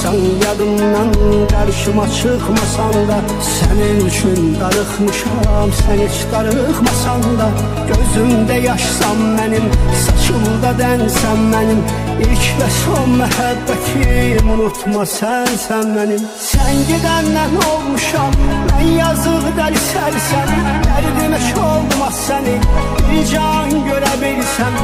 Sən yadımdan qarşıma çıxmasan da, sənin üçün darıxmışam, sən heç darıxmasan da. Gözümdə yaşsan mənim, saçımda dənsən mənim, İlk və son məhəbbətim, unutma sən mənim. Sən gedəndən olmuşam, mən yazıq dəli sərsən, dərdimə olmaz səni, bir can görə bilsəm,